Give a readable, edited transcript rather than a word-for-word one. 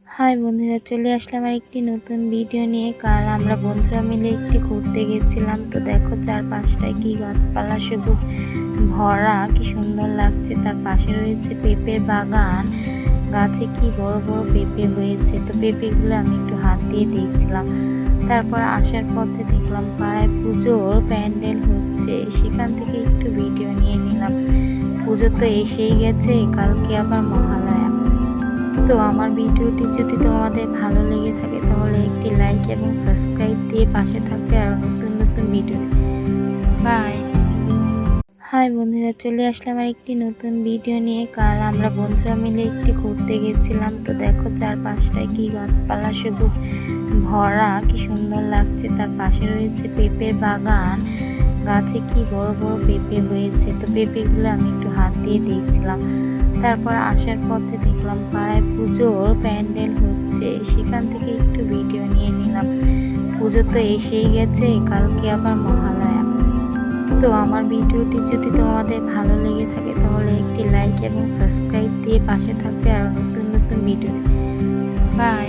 High বন্ধুরা, চলে আসলাম আর একটি নতুন ভিডিও নিয়ে। কাল আমরা বন্ধুরা মিলে একটি ঘুরতে গেছিলাম। তো দেখো চারপাশটায় কি গাছপালা সবুজ ভরা, কি সুন্দর লাগছে। তার পাশে রয়েছে পেঁপের বাগান, গাছে কি বড় বড় পেঁপে হয়েছে। তো পেঁপেগুলো আমি একটু হাত দিয়ে দেখছিলাম। তারপর আসার পথে দেখলাম পাড়ায় পুজোর প্যান্ডেল হচ্ছে, সেখান থেকে একটু ভিডিও নিয়ে নিলাম। পুজো তো এসেই গেছে, কালকে আবার মহালয়া। তো আমার ভিডিওটি যদি তোমাদের ভালো লেগে থাকে তাহলে একটি লাইক এবং সাবস্ক্রাইব দিয়ে পাশে থাকবে আর নতুন নতুন ভিডিও। বাই। হাই বন্ধুরা, চলে আসলাম আর একটি নতুন ভিডিও নিয়ে। কাল আমরা বন্ধুরা মিলে একটি ঘুরতে গেছিলাম। তো দেখো চারপাশটায় কি গাছপালা সবুজ ভরা, কি সুন্দর লাগছে। তার পাশে রয়েছে পেঁপের বাগান, গাছে কি বড় বড় পেঁপে হয়েছে। তো পেঁপেগুলো আমি একটু হাত দিয়ে দেখছিলাম। তারপর আসার পথে দেখলাম পাড়ায় পুজোর প্যান্ডেল হচ্ছে, সেখান থেকে একটু ভিডিও নিয়ে নিলাম। পুজো তো এসেই গেছে, কালকে আবার মহালয়া। তো আমার ভিডিওটি যদি তোমাদের ভালো লেগে থাকে তাহলে একটি লাইক এবং সাবস্ক্রাইব দিয়ে পাশে থাকবে আর নতুন নতুন ভিডিও। বাই।